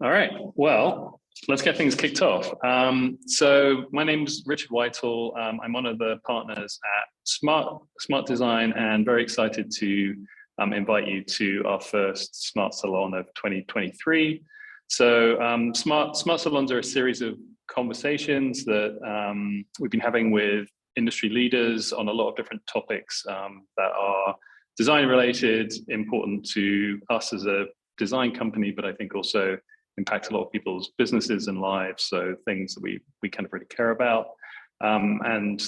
All right, well, let's get things kicked off. So my name's Richard Whitehall. I'm one of the partners at Smart Design and very excited to invite you to our first Smart Salon of 2023. So Smart Salons are a series of conversations that we've been having with industry leaders on a lot of different topics that are design related, important to us as a design company, but I think also impact a lot of people's businesses and lives. So things that we kind of really care about. And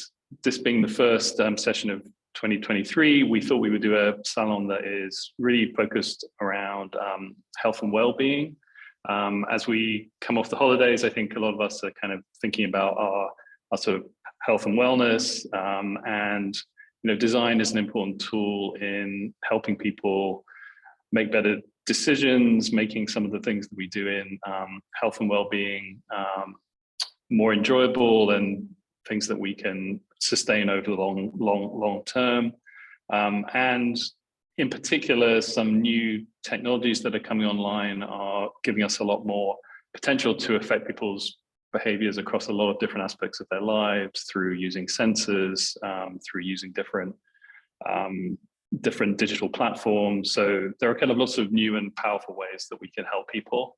this being the first session of 2023, we thought we would do a salon that is really focused around health and well-being. As we come off the holidays, I think a lot of us are kind of thinking about our sort of health and wellness, and design is an important tool in helping people make better decisions, making some of the things that we do in health and well-being more enjoyable and things that we can sustain over the long term. And in particular, some new technologies that are coming online are giving us a lot more potential to affect people's behaviors across a lot of different aspects of their lives through using sensors, through using different digital platforms. So there are kind of lots of new and powerful ways that we can help people.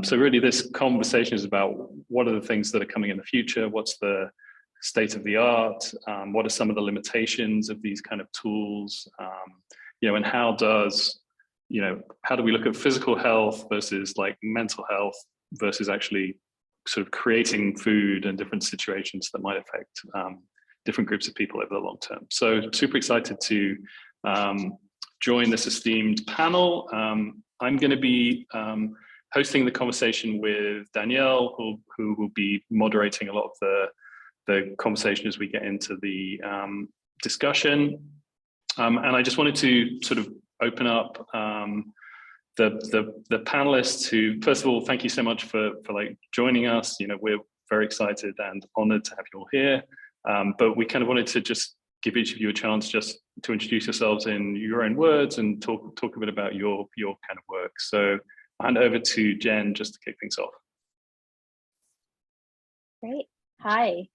So really this conversation is about what are the things that are coming in the future, what's the state of the art, what are some of the limitations of these kind of tools, and how do we look at physical health versus like mental health versus actually sort of creating food and different situations that might affect different groups of people over the long term. So super excited to join this esteemed panel. I'm going to be hosting the conversation with Danielle, who will be moderating a lot of the conversation as we get into the discussion. And I just wanted to sort of open up the panelists who, first of all, thank you so much for like joining us. We're very excited and honored to have you all here. But we kind of wanted to just give each of you a chance just to introduce yourselves in your own words and talk a bit about your kind of work. So I'll hand over to Jen just to kick things off. Great. Hi,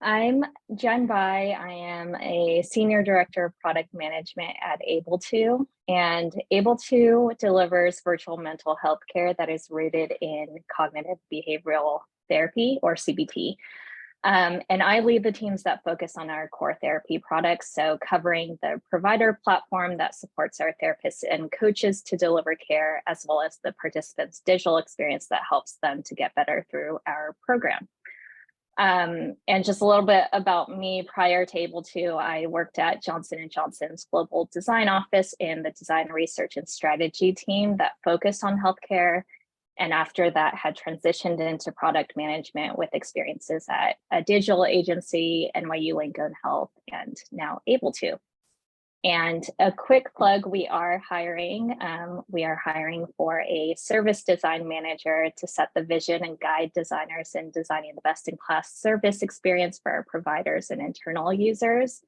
I'm Jen Bai. I am a Senior Director of Product Management at Able2, and Able2 delivers virtual mental health care that is rooted in cognitive behavioral therapy, or CBT. And I lead the teams that focus on our core therapy products, so covering the provider platform that supports our therapists and coaches to deliver care, as well as the participants' digital experience that helps them to get better through our program. And just a little bit about me. Prior to Able2, I worked at Johnson & Johnson's Global Design Office in the Design Research and Strategy team that focused on healthcare. And after that had transitioned into product management with experiences at a digital agency, NYU Langone Health, and now Able2. And a quick plug, we are hiring. We are hiring for a service design manager to set the vision and guide designers in designing the best-in-class service experience for our providers and internal users,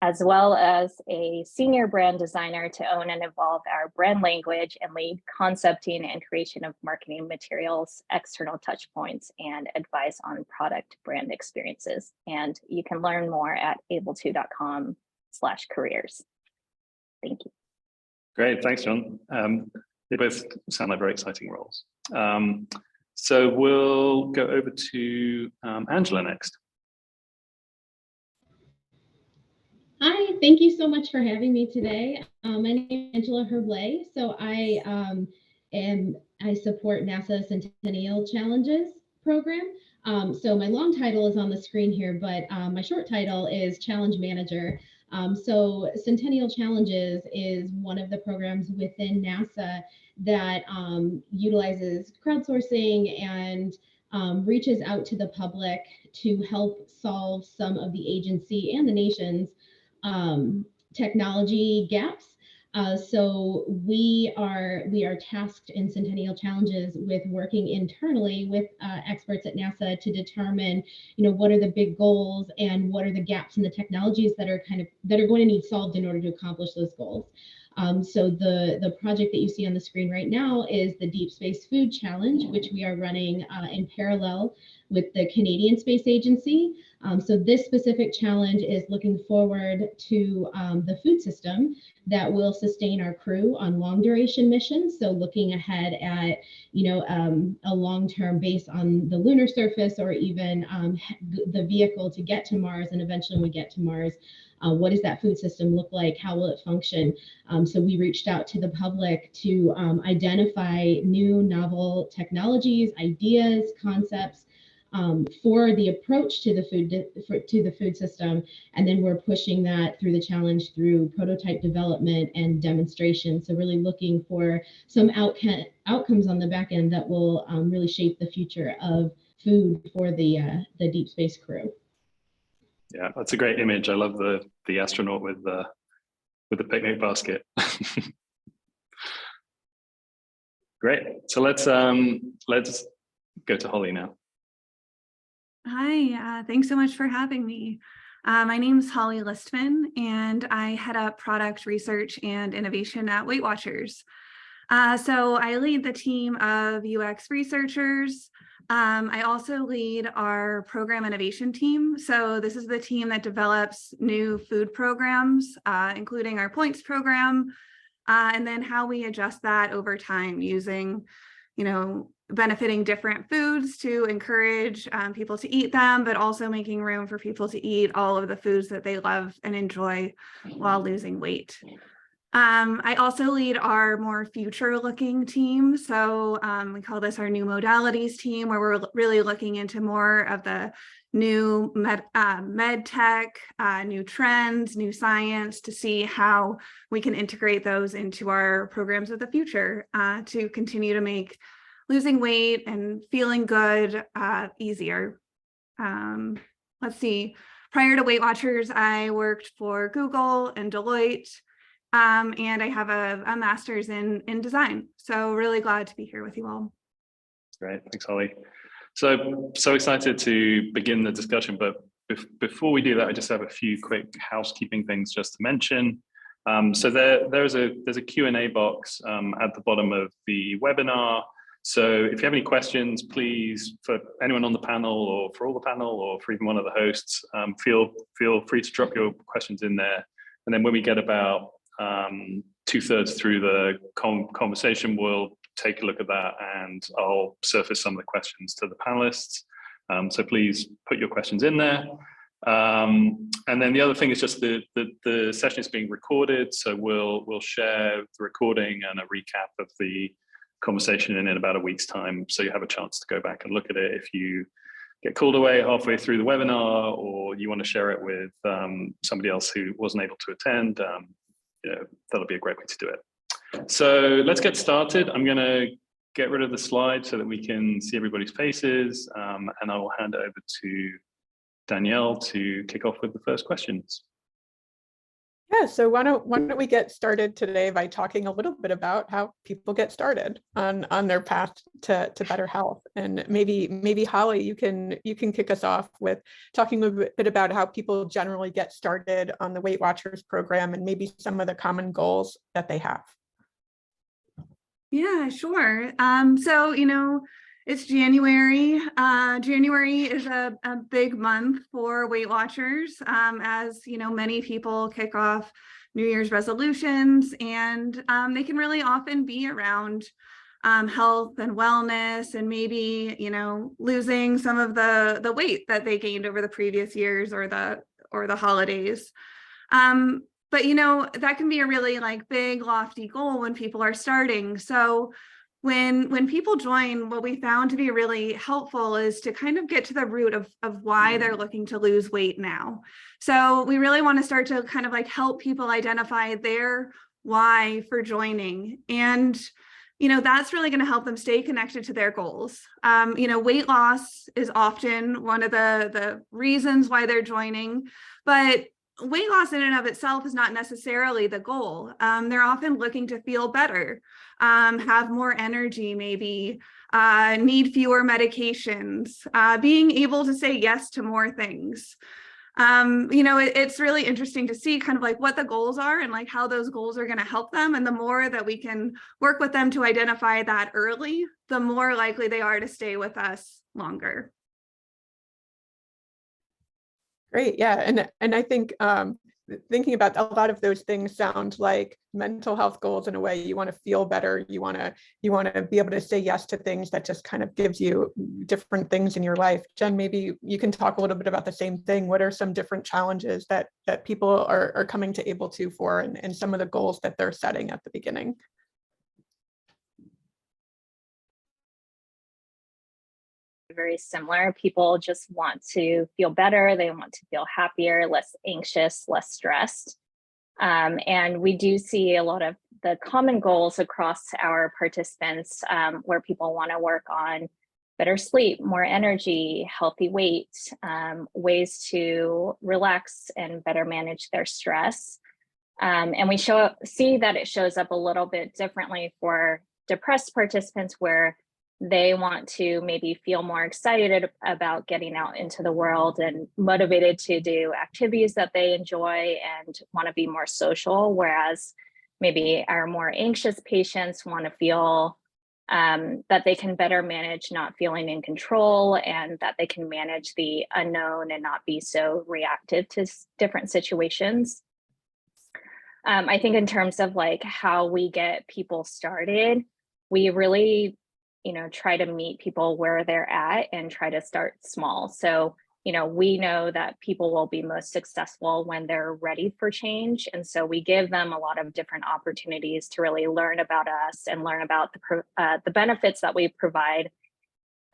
as well as a senior brand designer to own and evolve our brand language and lead concepting and creation of marketing materials, external touch points, and advice on product brand experiences. And you can learn more at able2.com/careers. Thank you. Great, thanks, John. They both sound like very exciting roles. So we'll go over to Angela next. Hi, thank you so much for having me today. My name is Angela Herblay. So I support NASA Centennial Challenges program. So my long title is on the screen here, but my short title is Challenge Manager. So Centennial Challenges is one of the programs within NASA that utilizes crowdsourcing and reaches out to the public to help solve some of the agency and the nation's technology gaps. So we are tasked in Centennial Challenges with working internally with experts at NASA to determine, what are the big goals and what are the gaps in the technologies that are going to need solved in order to accomplish those goals. So the project that you see on the screen right now is the Deep Space Food Challenge, which we are running in parallel with the Canadian Space Agency. So this specific challenge is looking forward to the food system that will sustain our crew on long duration missions. So looking ahead at, a long-term base on the lunar surface, or even the vehicle to get to Mars, and eventually when we get to Mars, what does that food system look like? How will it function? So we reached out to the public to identify new novel technologies, ideas, concepts for the approach to the food system, and then we're pushing that through the challenge through prototype development and demonstration. So really looking for some outcomes on the back end that will really shape the future of food for the deep space crew. Yeah, that's a great image. I love the astronaut with the picnic basket. Great. So let's go to Holly now. Hi, thanks so much for having me. My name is Holly Listman, and I head up product research and innovation at Weight Watchers. So I lead the team of UX researchers. I also lead our program innovation team. So this is the team that develops new food programs, including our points program, and then how we adjust that over time using, benefiting different foods to encourage people to eat them, but also making room for people to eat all of the foods that they love and enjoy while losing weight. I also lead our more future-looking team. So we call this our new modalities team, where we're really looking into more of the new med tech, new trends, new science, to see how we can integrate those into our programs of the future to continue to make losing weight and feeling good easier. Let's see. Prior to Weight Watchers, I worked for Google and Deloitte. And I have a master's in design. So really glad to be here with you all. Great, thanks, Holly. So excited to begin the discussion, but before we do that, I just have a few quick housekeeping things just to mention. So there's a Q&A box at the bottom of the webinar. So if you have any questions, please, for anyone on the panel or for all the panel or for even one of the hosts, feel free to drop your questions in there. And then when we get about 2/3 through the conversation, we'll take a look at that and I'll surface some of the questions to the panelists. So please put your questions in there. And then the other thing is just the session is being recorded, so we'll share the recording and a recap of the conversation in about a week's time, so you have a chance to go back and look at it if you get called away halfway through the webinar, or you want to share it with somebody else who wasn't able to attend. That'll be a great way to do it. So let's get started. I'm going to get rid of the slide so that we can see everybody's faces, and I will hand it over to Danielle to kick off with the first questions. Yeah, so why don't we get started today by talking a little bit about how people get started on their path to better health. And maybe Holly, you can kick us off with talking a bit about how people generally get started on the Weight Watchers program and maybe some of the common goals that they have. Yeah, sure. So, it's January. January is a big month for Weight Watchers, as many people kick off New Year's resolutions, and they can really often be around health and wellness, and maybe losing some of the weight that they gained over the previous years or the holidays. But that can be a really big, lofty goal when people are starting. So when people join, what we found to be really helpful is to kind of get to the root of why they're looking to lose weight now. So we really want to start to kind of help people identify their why for joining. And, that's really going to help them stay connected to their goals. Weight loss is often one of the reasons why they're joining, but weight loss in and of itself is not necessarily the goal. They're often looking to feel better, have more energy, maybe need fewer medications, being able to say yes to more things. It's really interesting to see kind of like what the goals are and like how those goals are going to help them. And the more that we can work with them to identify that early, the more likely they are to stay with us longer. Great, yeah, and I think thinking about a lot of those things sound like mental health goals in a way. You want to feel better. You want to be able to say yes to things that just kind of gives you different things in your life. Jen, maybe you can talk a little bit about the same thing. What are some different challenges that people are coming to Able To for, and some of the goals that they're setting at the beginning? Very similar. People just want to feel better. They want to feel happier, less anxious, less stressed. And we do see a lot of the common goals across our participants, where people want to work on better sleep, more energy, healthy weight, ways to relax and better manage their stress. And we see that it shows up a little bit differently for depressed participants, where they want to maybe feel more excited about getting out into the world and motivated to do activities that they enjoy and want to be more social. Whereas maybe our more anxious patients want to feel that they can better manage not feeling in control, and that they can manage the unknown and not be so reactive to different situations. I think in terms of like how we get people started, we really try to meet people where they're at and try to start small. So, we know that people will be most successful when they're ready for change. And so we give them a lot of different opportunities to really learn about us and learn about the benefits that we provide,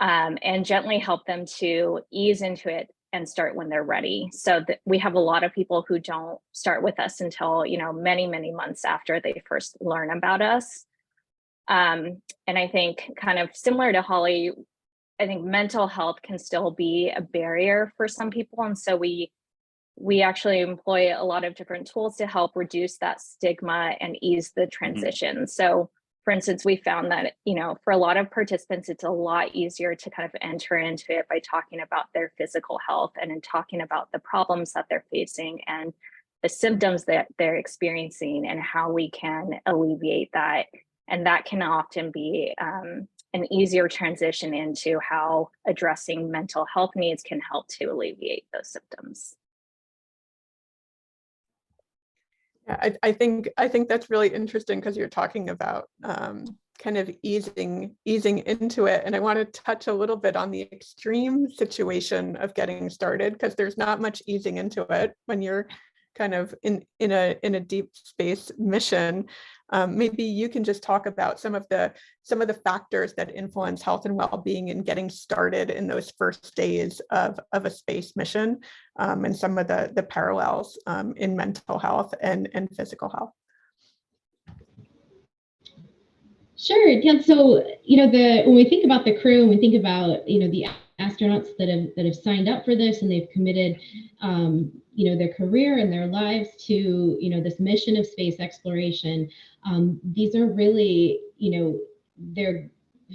and gently help them to ease into it and start when they're ready. So we have a lot of people who don't start with us until, many, many months after they first learn about us. And I think kind of similar to Holly, I think mental health can still be a barrier for some people. And so we actually employ a lot of different tools to help reduce that stigma and ease the transition. Mm-hmm. So for instance, we found that, for a lot of participants, it's a lot easier to kind of enter into it by talking about their physical health and in talking about the problems that they're facing and the symptoms that they're experiencing and how we can alleviate that. And that can often be an easier transition into how addressing mental health needs can help to alleviate those symptoms. Yeah, I think that's really interesting, because you're talking about kind of easing into it. And I want to touch a little bit on the extreme situation of getting started, because there's not much easing into it when you're kind of in a deep space mission. Maybe you can just talk about some of the factors that influence health and well-being in getting started in those first days of a space mission, and some of the parallels in mental health and physical health. Sure. Yeah. So, when we think about the crew, and we think about, the astronauts that have signed up for this, and they've committed, their career and their lives to, this mission of space exploration. These are really, they're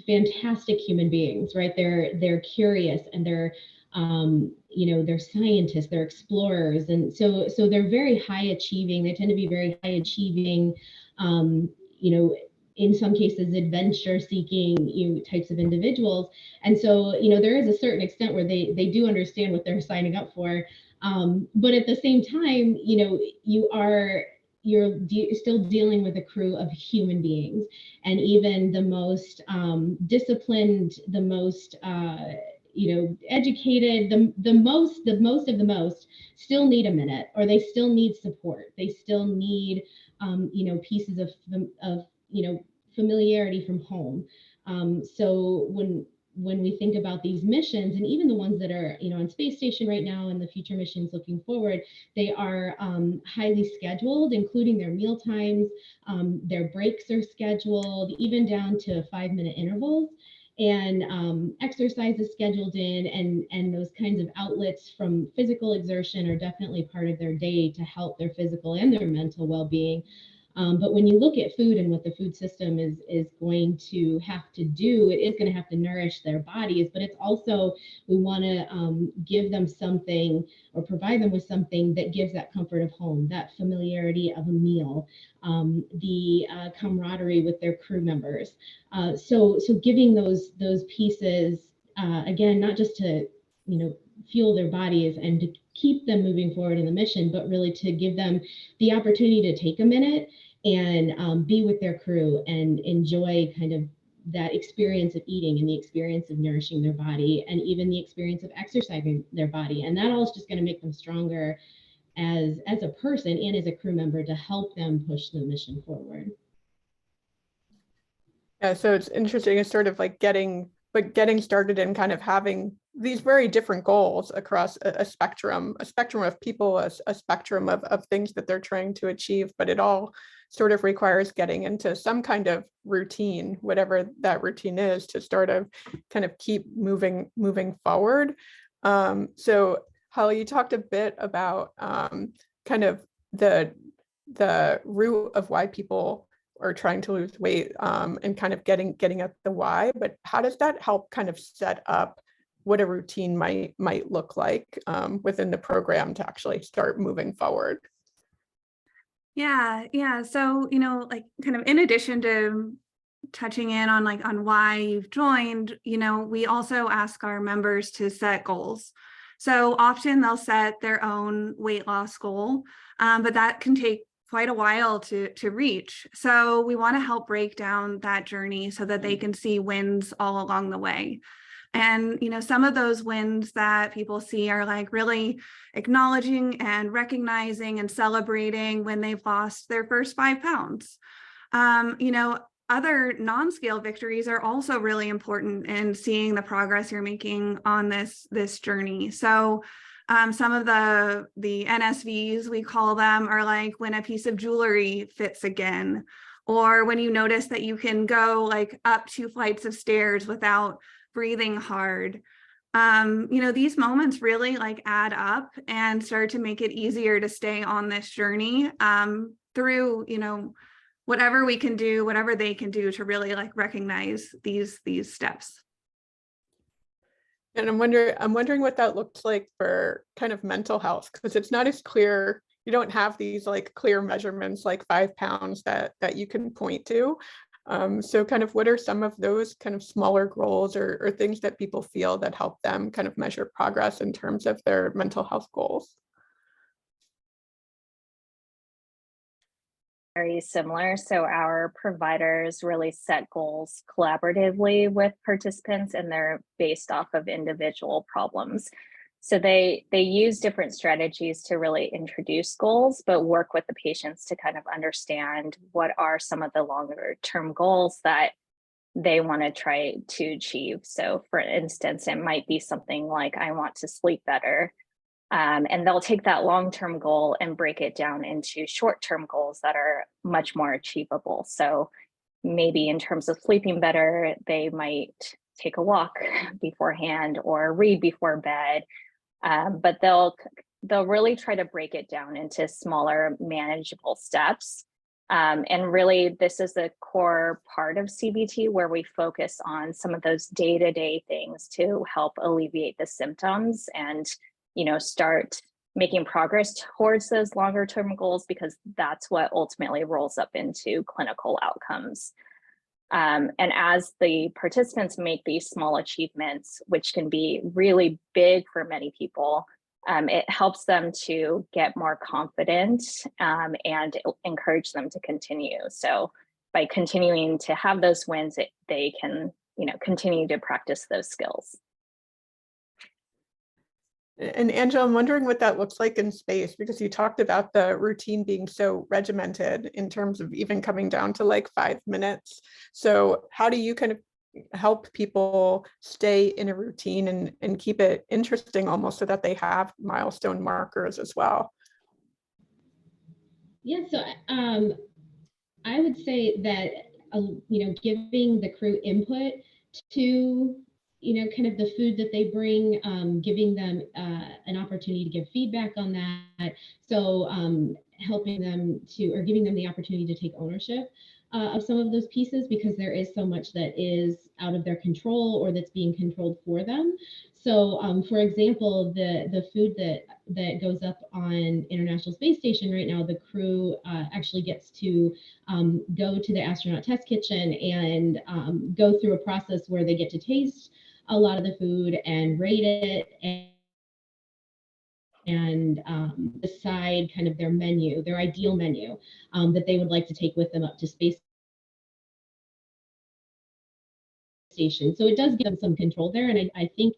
fantastic human beings, right? They're curious, and they're scientists, they're explorers. And so they're very high achieving. They tend to be very high achieving, in some cases, adventure seeking types of individuals. And so, there is a certain extent where they do understand what they're signing up for. But at the same time, you're still dealing with a crew of human beings, and even the most disciplined, the most educated, the most of the most still need a minute, or they still need support. They still need pieces of familiarity from home. So when we think about these missions, and even the ones that are, on space station right now, and the future missions looking forward, they are highly scheduled, including their meal times. Their breaks are scheduled, even down to 5-minute intervals, and exercise is scheduled in, and those kinds of outlets from physical exertion are definitely part of their day to help their physical and their mental well-being. But when you look at food and what the food system is going to have to do, it is going to have to nourish their bodies, but it's also, we want to give them something or provide them with something that gives that comfort of home, that familiarity of a meal, the camaraderie with their crew members. So giving those pieces, again, not just to, fuel their bodies and to keep them moving forward in the mission, but really to give them the opportunity to take a minute and be with their crew and enjoy kind of that experience of eating and the experience of nourishing their body and even the experience of exercising their body. And that all is just going to make them stronger as a person and as a crew member to help them push the mission forward. Yeah, so it's interesting. It's sort of like getting started and kind of having these very different goals across a spectrum of people, a spectrum of things that they're trying to achieve, but it all sort of requires getting into some kind of routine, whatever that routine is, to sort of kind of keep moving forward. So Holly, you talked a bit about kind of the root of why people are trying to lose weight, and kind of getting at the why, but how does that help kind of set up what a routine might look like within the program to actually start moving forward? Yeah. So, like kind of in addition to touching in on why you've joined, we also ask our members to set goals. So often they'll set their own weight loss goal, but that can take quite a while to reach. So we want to help break down that journey so that they can see wins all along the way. And, some of those wins that people see are like really acknowledging and recognizing and celebrating when they've lost their first 5 pounds. Other non-scale victories are also really important in seeing the progress you're making on this journey. So some of the NSVs, we call them, are like when a piece of jewelry fits again, or when you notice that you can go like up 2 flights of stairs without breathing hard. These moments really like add up and start to make it easier to stay on this journey through, whatever we can do, whatever they can do to really like recognize these steps. And I'm wondering what that looks like for kind of mental health, because it's not as clear. You don't have these like clear measurements like 5 pounds that you can point to. So kind of what are some of those kind of smaller goals or things that people feel that help them kind of measure progress in terms of their mental health goals? Very similar. So our providers really set goals collaboratively with participants, and they're based off of individual problems. So they use different strategies to really introduce goals, but work with the patients to kind of understand what are some of the longer term goals that they want to try to achieve. So for instance, it might be something like, I want to sleep better. And they'll take that long-term goal and break it down into short-term goals that are much more achievable. So maybe in terms of sleeping better, they might take a walk beforehand or read before bed. But they'll really try to break it down into smaller, manageable steps. And really, this is a core part of CBT where we focus on some of those day-to-day things to help alleviate the symptoms and start making progress towards those longer term goals, because that's what ultimately rolls up into clinical outcomes. And as the participants make these small achievements, which can be really big for many people, it helps them to get more confident and encourage them to continue. So by continuing to have those wins, they can continue to practice those skills. And Angela, I'm wondering what that looks like in space, because you talked about the routine being so regimented in terms of even coming down to like 5 minutes. So how do you kind of help people stay in a routine and keep it interesting almost so that they have milestone markers as well? Yeah, so I would say that, giving the crew input to kind of the food that they bring, giving them an opportunity to give feedback on that. So helping them to, or giving them the opportunity to take ownership of some of those pieces, because there is so much that is out of their control or that's being controlled for them. So for example, the food that goes up on International Space Station right now, the crew actually gets to go to the astronaut test kitchen and go through a process where they get to taste a lot of the food and rate it and decide kind of their menu, their ideal menu that they would like to take with them up to space station. So it does give them some control there, and I think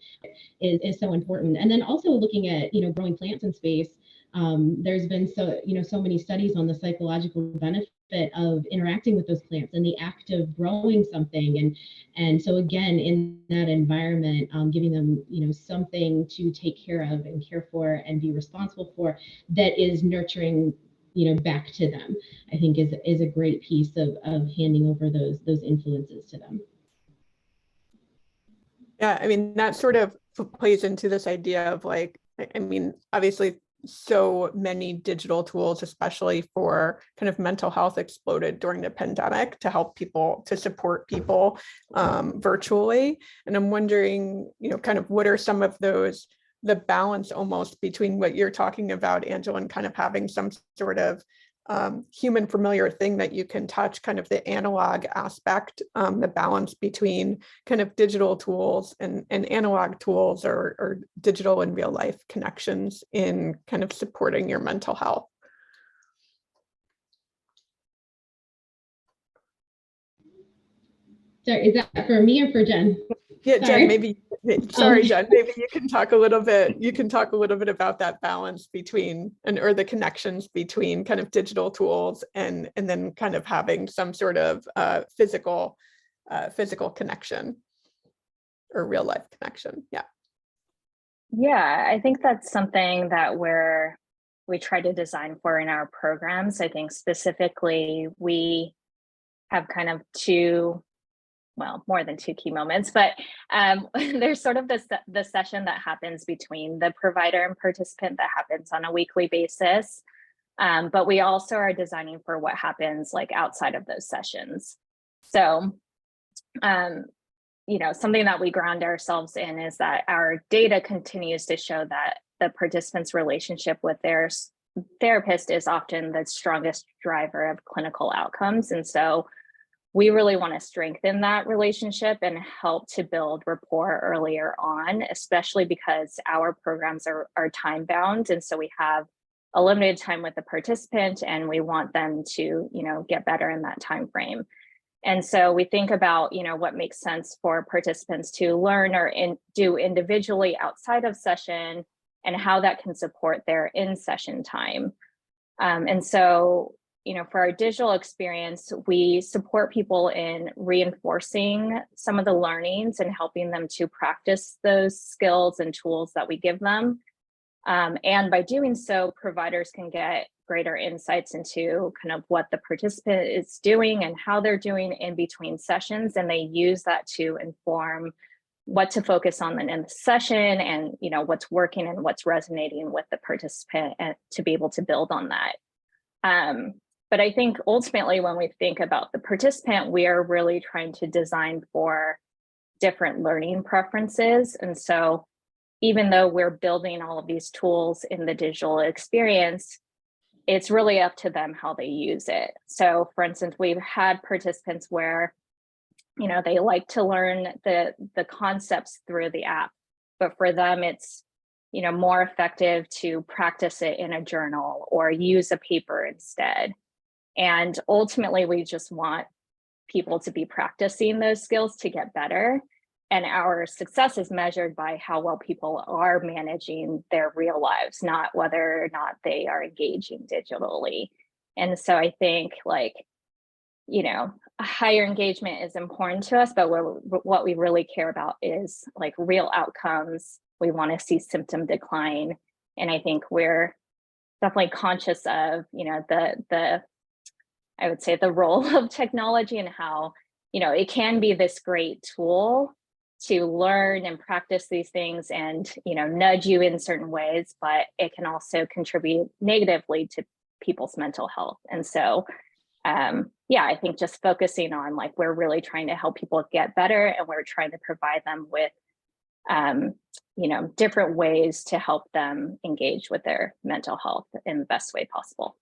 is so important. And then also looking at growing plants in space. There's been so many studies on the psychological benefit of interacting with those plants and the act of growing something, and so again, in that environment, giving them something to take care of and care for and be responsible for, that is nurturing back to them, I think is a great piece of handing over those influences to them. Yeah, I mean, that sort of plays into this idea of like, I mean, obviously so many digital tools, especially for kind of mental health, exploded during the pandemic to help people, to support people virtually. And I'm wondering, kind of what are some of those, the balance almost between what you're talking about, Angela, and kind of having some sort of human familiar thing that you can touch, kind of the analog aspect, the balance between kind of digital tools and analog tools, or digital and real life connections in kind of supporting your mental health. Sorry, is that for me or for Jen? Yeah, Jen, maybe, sorry, Jen, maybe you can talk a little bit, about that balance between, or the connections between kind of digital tools and then kind of having some sort of physical connection or real life connection. Yeah. Yeah, I think that's something that we try to design for in our programs. I think specifically we have kind of more than two key moments, but there's sort of the session that happens between the provider and participant that happens on a weekly basis. But we also are designing for what happens like outside of those sessions. So, something that we ground ourselves in is that our data continues to show that the participant's relationship with their therapist is often the strongest driver of clinical outcomes. And so we really want to strengthen that relationship and help to build rapport earlier on, especially because our programs are time bound. And so we have a limited time with the participant and we want them to, get better in that time frame. And so we think about, what makes sense for participants to learn or do individually outside of session and how that can support their in-session time. And so, for our digital experience, we support people in reinforcing some of the learnings and helping them to practice those skills and tools that we give them. And by doing so, providers can get greater insights into kind of what the participant is doing and how they're doing in between sessions. And they use that to inform what to focus on in the session and, what's working and what's resonating with the participant, and to be able to build on that. But I think ultimately when we think about the participant, we are really trying to design for different learning preferences. And so even though we're building all of these tools in the digital experience, it's really up to them how they use it. So for instance, we've had participants where, they like to learn the concepts through the app, but for them, it's, more effective to practice it in a journal or use a paper instead. And ultimately, we just want people to be practicing those skills to get better. And our success is measured by how well people are managing their real lives, not whether or not they are engaging digitally. And so I think higher engagement is important to us, but what we really care about is like real outcomes. We want to see symptom decline. And I think we're definitely conscious of, I would say the role of technology and how, it can be this great tool, to learn and practice these things and, you know, nudge you in certain ways, but it can also contribute negatively to people's mental health. And so, yeah, I think just focusing on like, we're really trying to help people get better, and we're trying to provide them with, you know, different ways to help them engage with their mental health in the best way possible.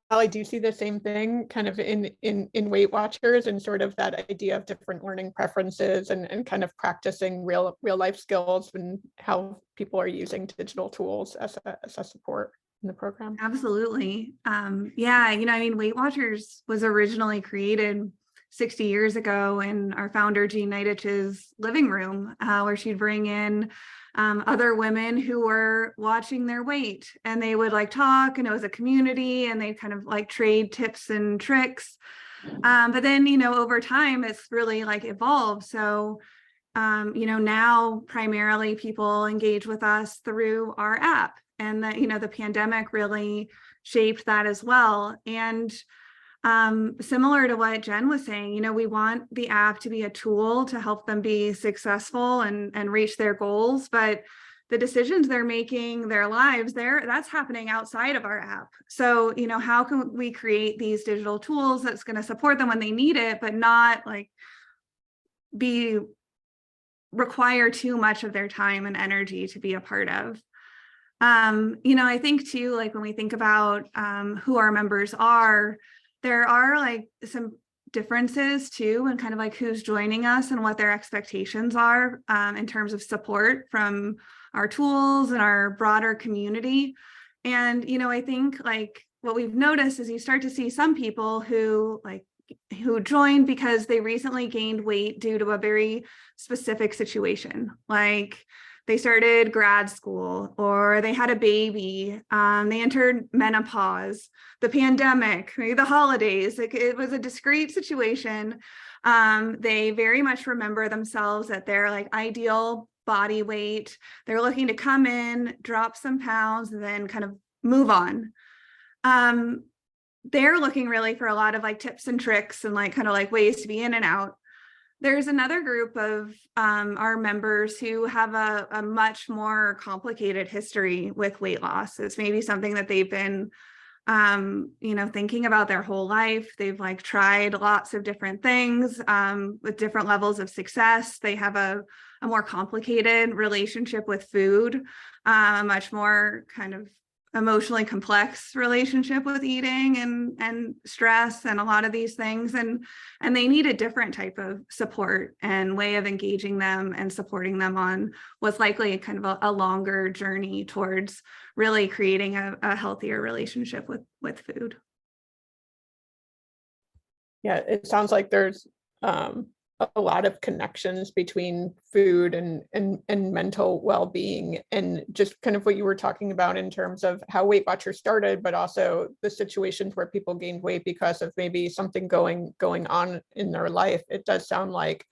I do see the same thing kind of in Weight Watchers, and sort of that idea of different learning preferences and kind of practicing real life skills and how people are using digital tools as a support in the program. Absolutely. Yeah, you know, I mean, Weight Watchers was originally created 60 years ago in our founder Jean Nidetch's living room, where she'd bring in other women who were watching their weight, and they would like talk, and it was a community, and they kind of like trade tips and tricks. But then, you know, over time, it's really like evolved. So, you know, now primarily people engage with us through our app, and that, you know, the pandemic really shaped that as well. And similar to what Jen was saying, you know, we want the app to be a tool to help them be successful and reach their goals, but the decisions they're making, their lives, that's happening outside of our app. So, you know, how can we create these digital tools that's going to support them when they need it, but not like require too much of their time and energy to be a part of? You know, I think too, like when we think about who our members are, there are like some differences too, and kind of like who's joining us and what their expectations are in terms of support from our tools and our broader community. And, you know, I think like what we've noticed is you start to see some people who joined because they recently gained weight due to a very specific situation, like they started grad school, or they had a baby, they entered menopause, the pandemic, maybe the holidays. Like it was a discrete situation. They very much remember themselves at their like ideal body weight. They're looking to come in, drop some pounds, and then kind of move on. They're looking really for a lot of like tips and tricks and like kind of like ways to be in and out. There's another group of our members who have a much more complicated history with weight loss. It's maybe something that they've been, you know, thinking about their whole life. They've like tried lots of different things with different levels of success. They have a more complicated relationship with food, a much more kind of emotionally complex relationship with eating and stress and a lot of these things, and they need a different type of support and way of engaging them and supporting them on what's likely kind of a longer journey towards really creating a healthier relationship with food. Yeah, it sounds like there's a lot of connections between food and mental well-being, and just kind of what you were talking about in terms of how Weight Watchers started, but also the situations where people gained weight because of maybe something going on in their life. It does sound like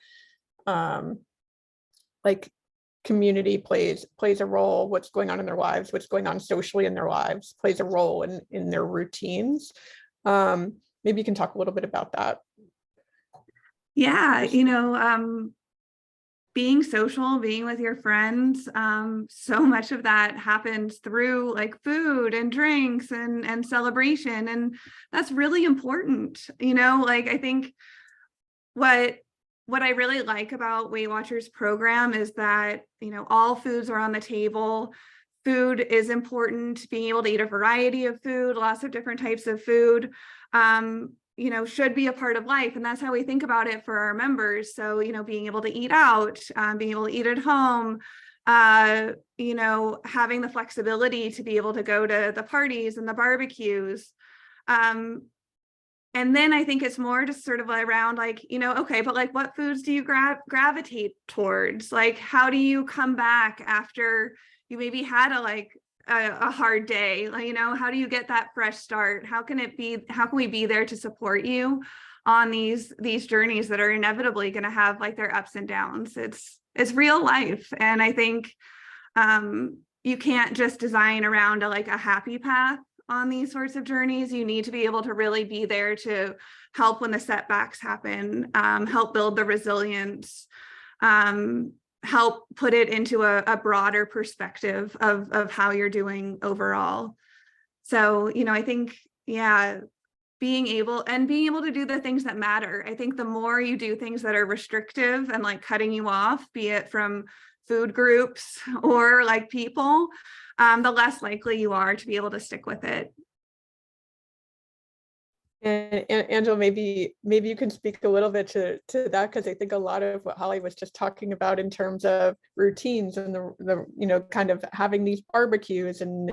community plays a role. What's going on in their lives, what's going on socially in their lives plays a role in their routines. Maybe you can talk a little bit about that. Yeah, you know, being social, being with your friends, so much of that happens through like food and drinks and celebration. And that's really important. You know, like I think what I really like about Weight Watchers program is that, you know, all foods are on the table. Food is important, being able to eat a variety of food, lots of different types of food. You know, should be a part of life. And that's how we think about it for our members. So, you know, being able to eat out, being able to eat at home, you know, having the flexibility to be able to go to the parties and the barbecues. And then I think it's more just sort of around like, you know, okay, but like what foods do you gravitate towards? Like, how do you come back after you maybe had a hard day? Like, you know, how do you get that fresh start? How can we be there to support you on these journeys that are inevitably going to have like their ups and downs? It's real life. And I think you can't just design around a happy path. on these sorts of journeys. You need to be able to really be there to help when the setbacks happen, help build the resilience, help put it into a broader perspective of how you're doing overall. So, you know, I think, yeah, being able to do the things that matter. I think the more you do things that are restrictive and like cutting you off, be it from food groups or like people, the less likely you are to be able to stick with it. And Angela, maybe you can speak a little bit to that, because I think a lot of what Holly was just talking about in terms of routines and the you know, kind of having these barbecues and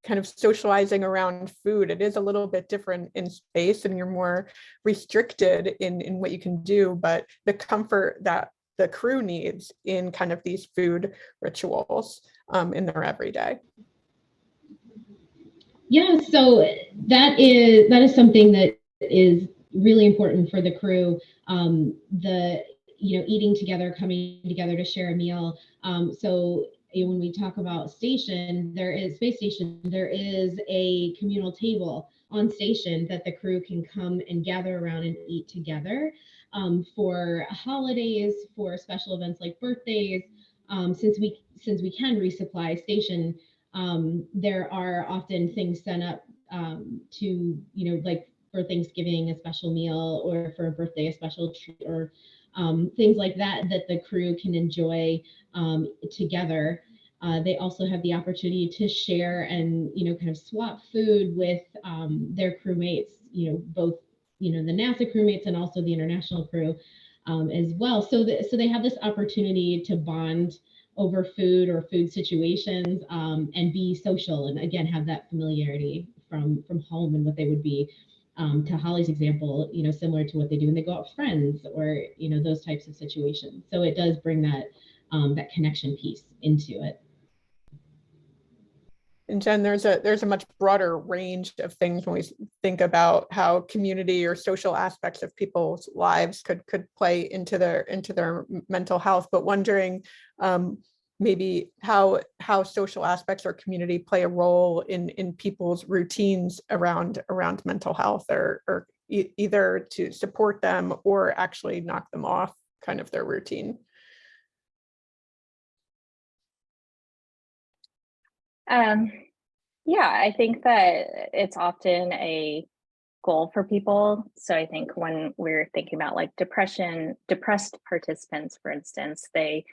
kind of socializing around food, it is a little bit different in space and you're more restricted in what you can do, but the comfort that the crew needs in kind of these food rituals in their everyday. Yeah, so that is something that is really important for the crew. Eating together, coming together to share a meal. So when we talk about space station, there is a communal table on station that the crew can come and gather around and eat together for holidays, for special events like birthdays. Since we can resupply station. There are often things set up to, like for Thanksgiving, a special meal, or for a birthday, a special treat, or things like that the crew can enjoy together. They also have the opportunity to share and, kind of swap food with their crewmates, both, the NASA crewmates and also the international crew as well. So they have this opportunity to bond over food or food situations and be social, and again have that familiarity from home and what they would be to Holly's example, similar to what they do when they go out with friends or those types of situations. So it does bring that that connection piece into it. And Jen, there's a much broader range of things when we think about how community or social aspects of people's lives could play into their mental health, but wondering maybe how social aspects or community play a role in people's routines around mental health, or either to support them or actually knock them off kind of their routine. Yeah, I think that it's often a goal for people. So I think when we're thinking about like depressed participants, for instance, they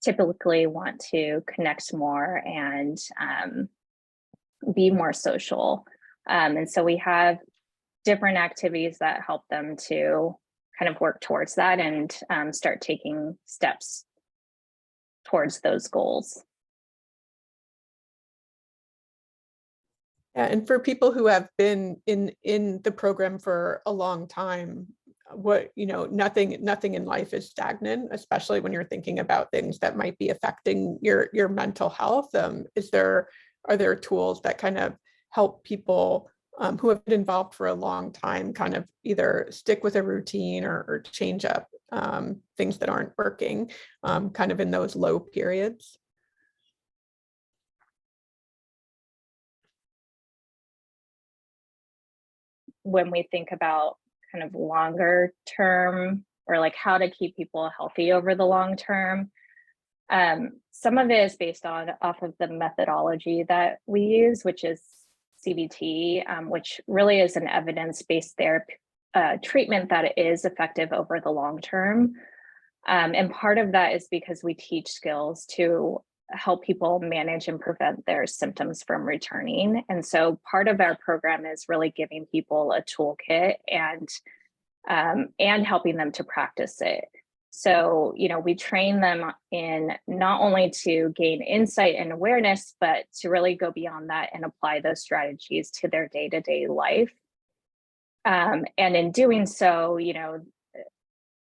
typically want to connect more and be more social. And so we have different activities that help them to kind of work towards that and start taking steps towards those goals. Yeah, and for people who have been in the program for a long time, nothing in life is stagnant, especially when you're thinking about things that might be affecting your mental health. Are there tools that kind of help people who have been involved for a long time kind of either stick with a routine or change up things that aren't working kind of in those low periods? When we think about kind of longer term, or like how to keep people healthy over the long term, some of it is based off of the methodology that we use, which is CBT, which really is an evidence-based therapy treatment that is effective over the long term. And part of that is because we teach skills to help people manage and prevent their symptoms from returning. And so part of our program is really giving people a toolkit and helping them to practice it. So, we train them in not only to gain insight and awareness, but to really go beyond that and apply those strategies to their day-to-day life. And in doing so,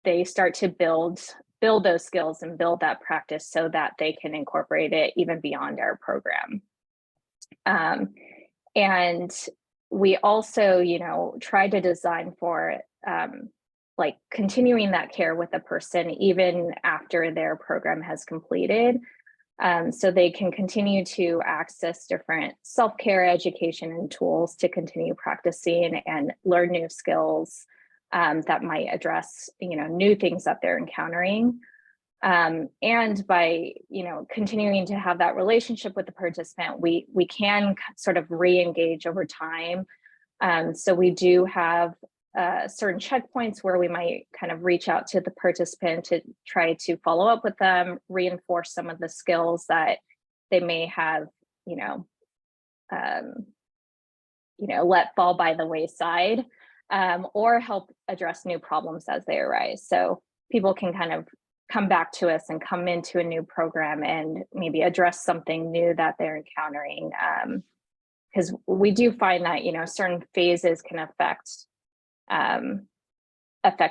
they start to build those skills and build that practice so that they can incorporate it even beyond our program. And we also, try to design for like continuing that care with the person even after their program has completed. So they can continue to access different self-care education and tools to continue practicing and learn new skills that might address, new things that they're encountering. And by, continuing to have that relationship with the participant, we can sort of re-engage over time. So we do have certain checkpoints where we might kind of reach out to the participant to try to follow up with them, reinforce some of the skills that they may have, let fall by the wayside, or help address new problems as they arise. So people can kind of come back to us and come into a new program and maybe address something new that they're encountering. Because we do find that, certain phases can affect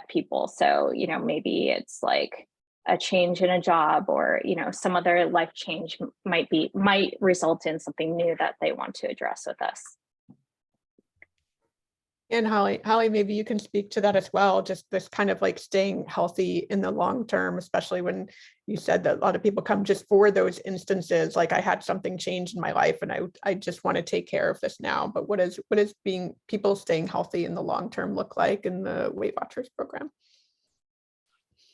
people. So, maybe it's like a change in a job, or, some other life change might result in something new that they want to address with us. And Holly, maybe you can speak to that as well, just this kind of like staying healthy in the long term, especially when you said that a lot of people come just for those instances, like I had something change in my life and I just want to take care of this now. But what is being people staying healthy in the long term look like in the Weight Watchers program?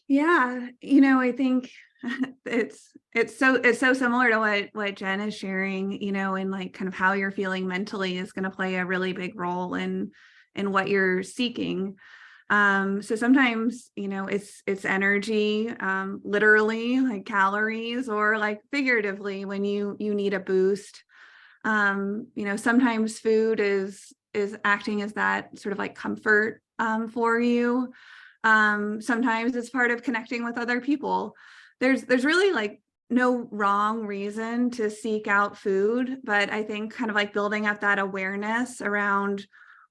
Yeah, I think it's so similar to what Jen is sharing, and like kind of how you're feeling mentally is going to play a really big role in what you're seeking. So sometimes, it's energy, literally like calories, or like figuratively when you need a boost. Sometimes food is acting as that sort of like comfort for you. Sometimes it's part of connecting with other people. There's really like no wrong reason to seek out food, but I think kind of like building up that awareness around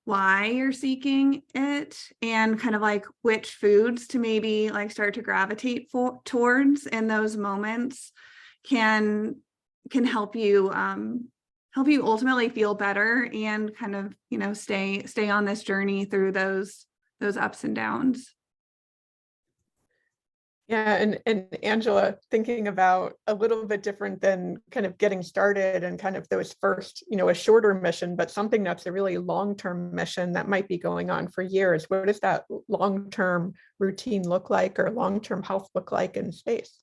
why you're seeking it, and kind of like which foods to maybe like start to gravitate towards in those moments can help you ultimately feel better and kind of, stay on this journey through those ups and downs. Yeah, and Angela, thinking about a little bit different than kind of getting started and kind of those first, a shorter mission, but something that's a really long-term mission that might be going on for years. What does that long-term routine look like, or long-term health look like in space?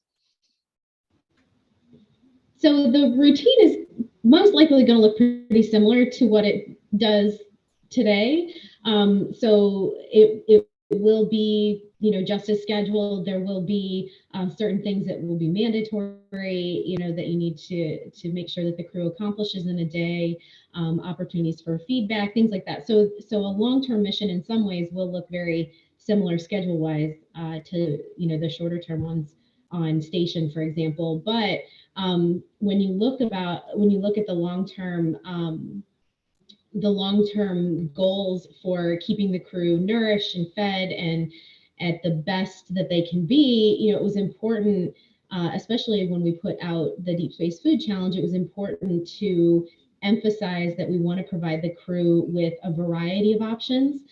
So the routine is most likely going to look pretty similar to what it does today. So it will be, just as scheduled. There will be certain things that will be mandatory, that you need to make sure that the crew accomplishes in a day, opportunities for feedback, things like that. So a long-term mission in some ways will look very similar schedule-wise to, the shorter-term ones on station, for example. But when you look at the long-term goals for keeping the crew nourished and fed and at the best that they can be, it was important, especially when we put out the Deep Space Food Challenge, it was important to emphasize that we want to provide the crew with a variety of options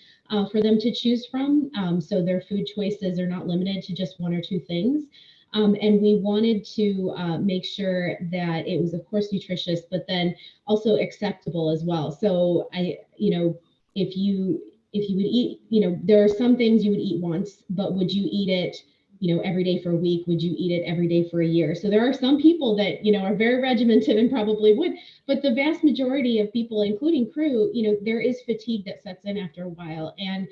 for them to choose from. So their food choices are not limited to just one or two things. And we wanted to make sure that it was, of course, nutritious, but then also acceptable as well. So if you would eat, there are some things you would eat once, but would you eat it, every day for a week? Would you eat it every day for a year? So there are some people that, are very regimented and probably would, but the vast majority of people, including crew, there is fatigue that sets in after a while. And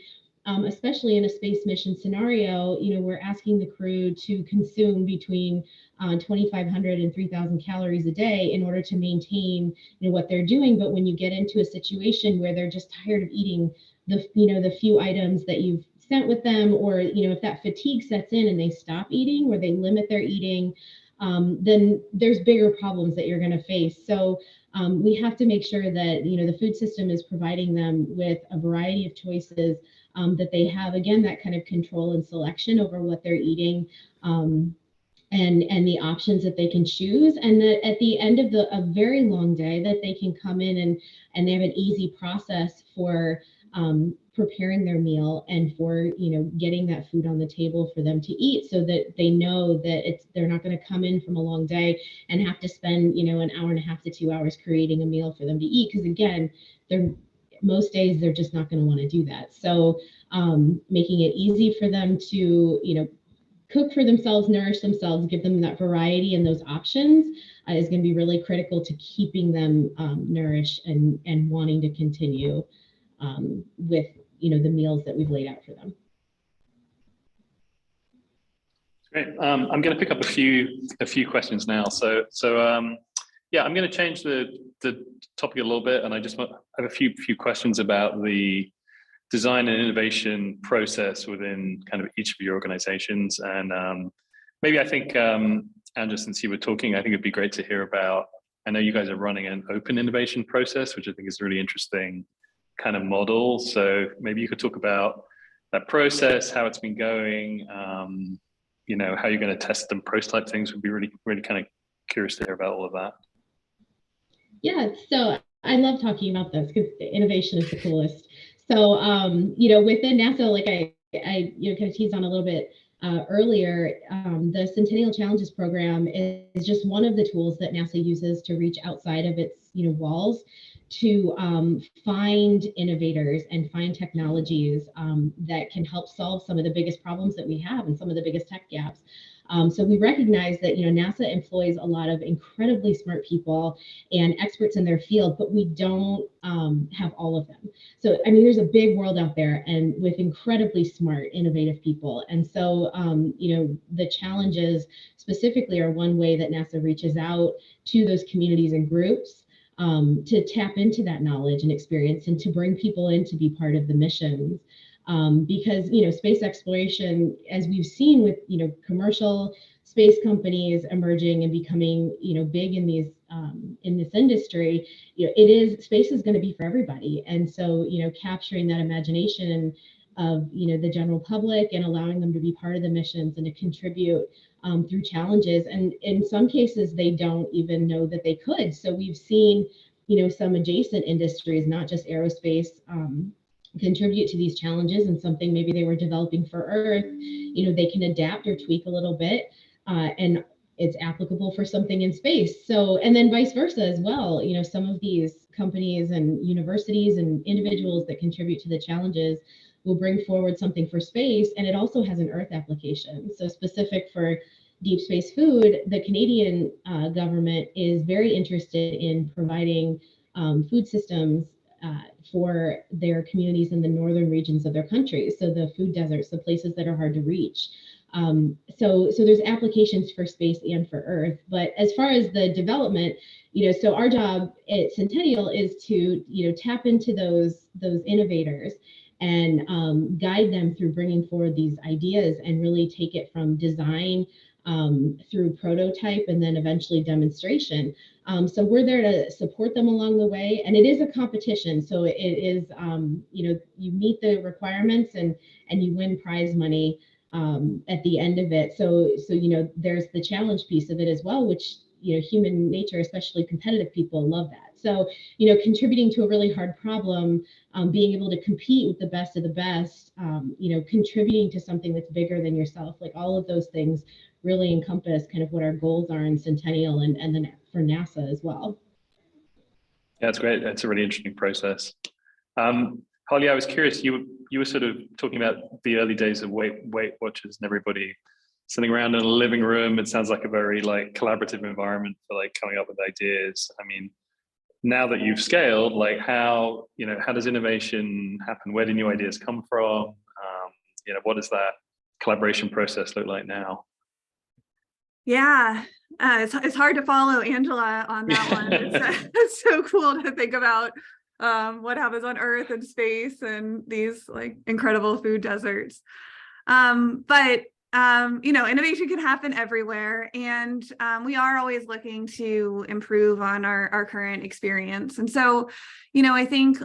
especially in a space mission scenario, we're asking the crew to consume between 2,500 and 3,000 calories a day in order to maintain, what they're doing. But when you get into a situation where they're just tired of eating the few items that you've sent with them, or, if that fatigue sets in and they stop eating, or they limit their eating, then there's bigger problems that you're going to face. So we have to make sure that, the food system is providing them with a variety of choices, that they have, again, that kind of control and selection over what they're eating, and the options that they can choose. And that at the end of a very long day, that they can come in and they have an easy process for preparing their meal and for, getting that food on the table for them to eat, so that they know that they're not going to come in from a long day and have to spend, an hour and a half to 2 hours creating a meal for them to eat. Because again, most days they're just not going to want to do that. So making it easy for them to, cook for themselves, nourish themselves, give them that variety and those options is going to be really critical to keeping them nourished and wanting to continue with, the meals that we've laid out for them. Great. I'm going to pick up a few questions now. So yeah, I'm going to change the topic a little bit, and I have a few questions about the design and innovation process within kind of each of your organizations. And maybe I think, Andrew, since you were talking, I think it'd be great to hear about, I know you guys are running an open innovation process, which I think is a really interesting kind of model. So maybe you could talk about that process, how it's been going, how you're going to test and prototype things. Would be really, really kind of curious to hear about all of that. Yeah, so I love talking about this because innovation is the coolest. So, within NASA, like I kind of teased on a little bit earlier, the Centennial Challenges program is just one of the tools that NASA uses to reach outside of its, walls to find innovators and find technologies that can help solve some of the biggest problems that we have and some of the biggest tech gaps. So we recognize that, NASA employs a lot of incredibly smart people and experts in their field, but we don't have all of them. So, I mean, there's a big world out there and with incredibly smart, innovative people. And so, the challenges specifically are one way that NASA reaches out to those communities and groups to tap into that knowledge and experience and to bring people in to be part of the missions. Because, space exploration, as we've seen with, commercial space companies emerging and becoming, big in these in this industry, space is going to be for everybody. And so, capturing that imagination of, the general public and allowing them to be part of the missions and to contribute through challenges. And in some cases, they don't even know that they could. So we've seen, some adjacent industries, not just aerospace, contribute to these challenges, and something maybe they were developing for Earth, they can adapt or tweak a little bit, and it's applicable for something in space. So, and then vice versa as well. Some of these companies and universities and individuals that contribute to the challenges will bring forward something for space, and it also has an Earth application. So specific for deep space food, the Canadian government is very interested in providing food systems for their communities in the northern regions of their country. So the food deserts, the places that are hard to reach. So there's applications for space and for Earth. But as far as the development, so our job at Centennial is to, tap into those innovators and guide them through bringing forward these ideas and really take it from design through prototype and then eventually demonstration. So we're there to support them along the way, and it is a competition. So it is, you meet the requirements and you win prize money at the end of it. So there's the challenge piece of it as well, which human nature, especially competitive people, love that. So contributing to a really hard problem, being able to compete with the best of the best, contributing to something that's bigger than yourself, like all of those things really encompass kind of what our goals are in Centennial and then for NASA as well. Yeah, that's great. That's a really interesting process. Holly, I was curious, you were sort of talking about the early days of Weight Watchers and everybody sitting around in a living room. It sounds like a very collaborative environment for coming up with ideas. I mean, now that you've scaled, how does innovation happen? Where do new ideas come from? What does that collaboration process look like now? Yeah, it's hard to follow Angela on that one. It's so cool to think about what happens on Earth and space and these incredible food deserts. But innovation can happen everywhere, and we are always looking to improve on our current experience. And so, I think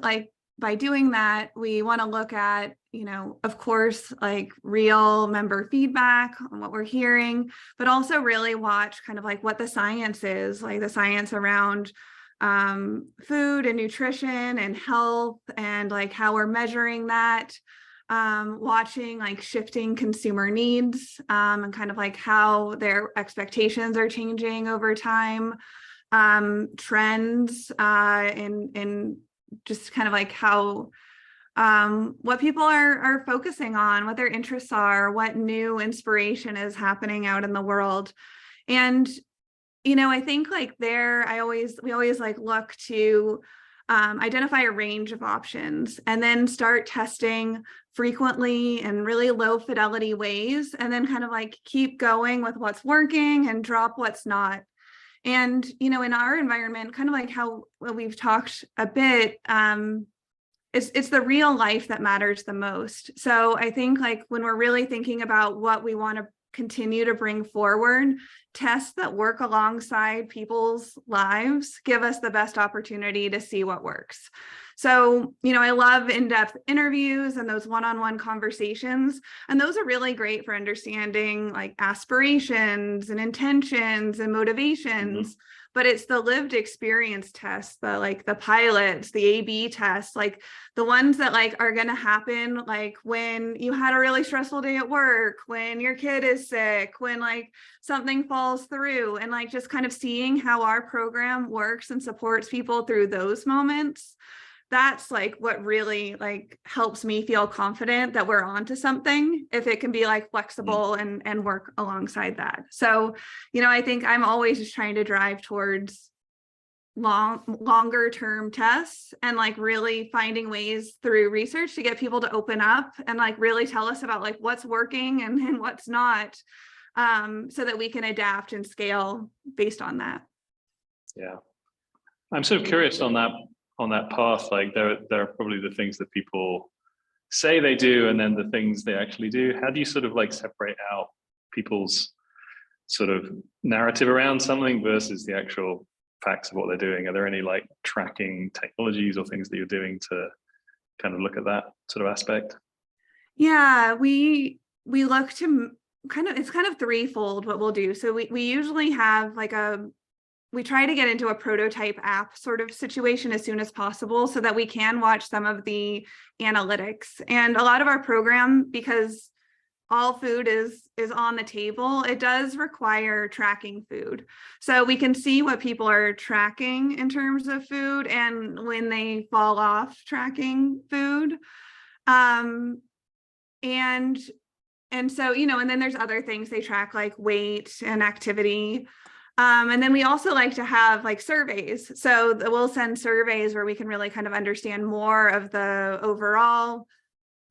by doing that, we want to look at, of course, real member feedback on what we're hearing, but also really watch kind of what the science is, the science around food and nutrition and health and like how we're measuring that, watching like shifting consumer needs, and kind of like how their expectations are changing over time, trends, in just kind of like how what people are focusing on, what their interests are, what new inspiration is happening out in the world. And I think like we always like look to identify a range of options and then start testing frequently in really low fidelity ways, and then kind of like keep going with what's working and drop what's not. And, in our environment, kind of like how we've talked a bit, it's the real life that matters the most. So I think like when we're really thinking about what we want to continue to bring forward, tests that work alongside people's lives give us the best opportunity to see what works. So, I love in-depth interviews and those one-on-one conversations, and those are really great for understanding like aspirations and intentions and motivations. But it's the lived experience tests, the pilots, the A/B tests, like the ones that like are going to happen like when you had a really stressful day at work, when your kid is sick, when like something falls through, and like just kind of seeing how our program works and supports people through those moments. That's like what really like helps me feel confident that we're onto something, if it can be like flexible and work alongside that. So, I think I'm always just trying to drive towards longer term tests and like really finding ways through research to get people to open up and like really tell us about like what's working and what's not, so that we can adapt and scale based on that. Yeah, I'm sort of curious on that path. Like there are probably the things that people say they do and then the things they actually do. How do you sort of like separate out people's sort of narrative around something versus the actual facts of what they're doing? Are there any like tracking technologies or things that you're doing to kind of look at that sort of aspect? Yeah, we look to it's kind of threefold what we'll do. So we usually have like we try to get into a prototype app sort of situation as soon as possible so that we can watch some of the analytics. And a lot of our program, because all food is on the table, it does require tracking food. So we can see what people are tracking in terms of food and when they fall off tracking food. And so, and then there's other things they track like weight and activity. And then we also like to have like surveys. So we'll send surveys where we can really kind of understand more of the overall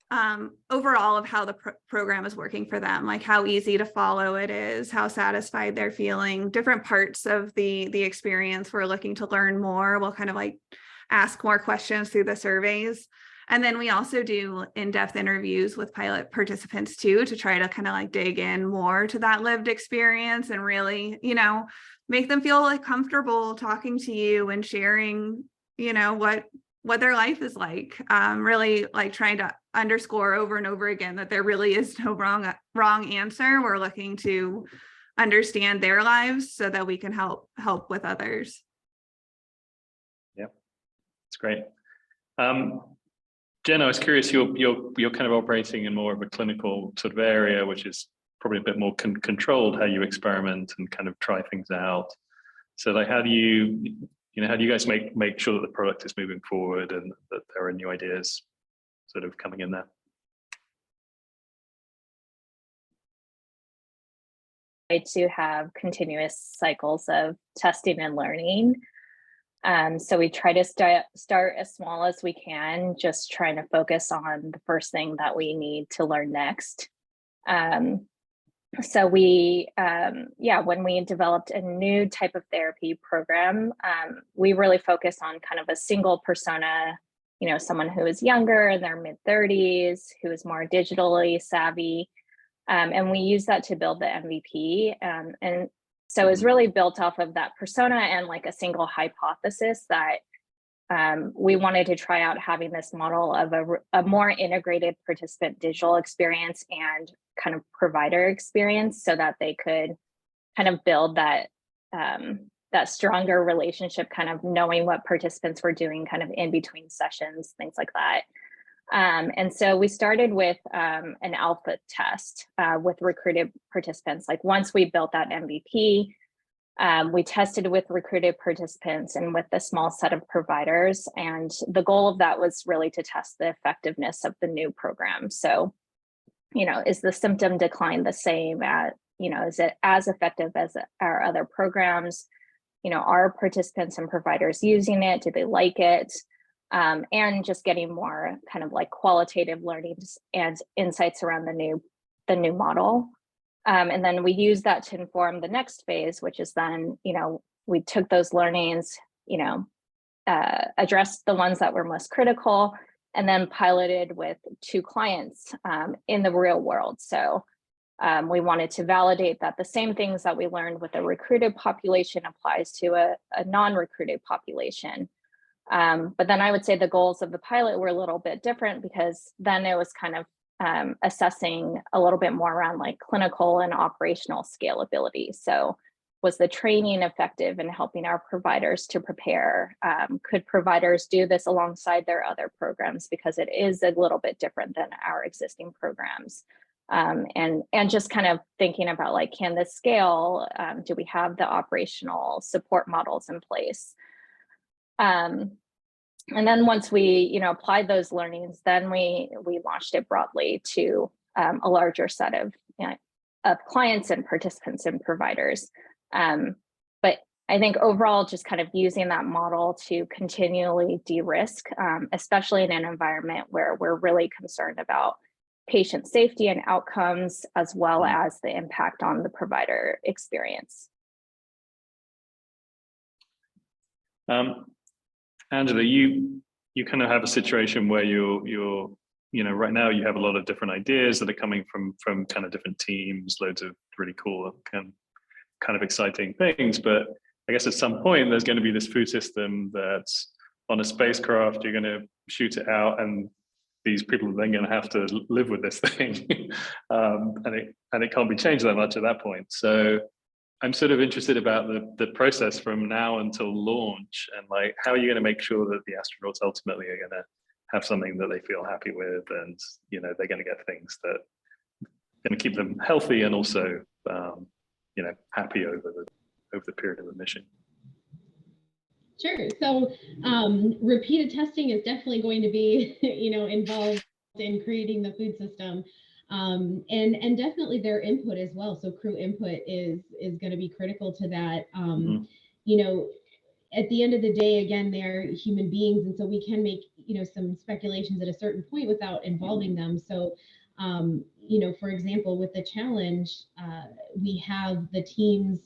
of how the program is working for them, like how easy to follow it is, how satisfied they're feeling, different parts of the experience. We're looking to learn more. We'll kind of like ask more questions through the surveys. And then we also do in-depth interviews with pilot participants too, to try to kind of like dig in more to that lived experience and really, make them feel like comfortable talking to you and sharing, what their life is like. Really like trying to underscore over and over again that there really is no wrong answer. We're looking to understand their lives so that we can help with others. Yeah, that's great. Jen, I was curious, you're kind of operating in more of a clinical sort of area, which is probably a bit more controlled how you experiment and kind of try things out. So like, how do you guys make sure that the product is moving forward and that there are new ideas sort of coming in there? To have continuous cycles of testing and learning. So we try to start as small as we can, just trying to focus on the first thing that we need to learn next. So we, when we developed a new type of therapy program, we really focus on kind of a single persona, someone who is younger, in their mid-30s, who is more digitally savvy. And we use that to build the MVP. And so it's really built off of that persona and like a single hypothesis that we wanted to try out having this model of a more integrated participant digital experience and kind of provider experience so that they could kind of build that that stronger relationship, kind of knowing what participants were doing kind of in between sessions, things like that. And so we started with an alpha test with recruited participants. Like once we built that MVP, we tested with recruited participants and with a small set of providers. And the goal of that was really to test the effectiveness of the new program. So, is the symptom decline the same is it as effective as our other programs? Are participants and providers using it? Do they like it? And just getting more kind of like qualitative learnings and insights around the new model. And then we use that to inform the next phase, which is then, we took those learnings, addressed the ones that were most critical, and then piloted with 2 clients in the real world. So we wanted to validate that the same things that we learned with a recruited population applies to a non-recruited population. But then I would say the goals of the pilot were a little bit different, because then it was kind of assessing a little bit more around like clinical and operational scalability. So was the training effective in helping our providers to prepare? Could providers do this alongside their other programs? Because it is a little bit different than our existing programs. And just kind of thinking about like, can this scale? Do we have the operational support models in place? And then once we, applied those learnings, then we launched it broadly to a larger set of clients and participants and providers. But I think overall, just kind of using that model to continually de-risk, especially in an environment where we're really concerned about patient safety and outcomes, as well as the impact on the provider experience. Angela, you kind of have a situation where you're right now you have a lot of different ideas that are coming from kind of different teams, loads of really cool kind of exciting things. But I guess at some point there's going to be this food system that's on a spacecraft. You're going to shoot it out, and these people are then going to have to live with this thing, and it can't be changed that much at that point. So I'm sort of interested about the process from now until launch, and like, how are you going to make sure that the astronauts ultimately are going to have something that they feel happy with, and they're going to get things that are going to keep them healthy and also happy over the period of the mission. Sure. So repeated testing is definitely going to be involved in creating the food system. And definitely their input as well. So crew input is going to be critical to that. At the end of the day, again, they're human beings, and so we can make some speculations at a certain point without involving them. So for example, with the challenge, we have the teams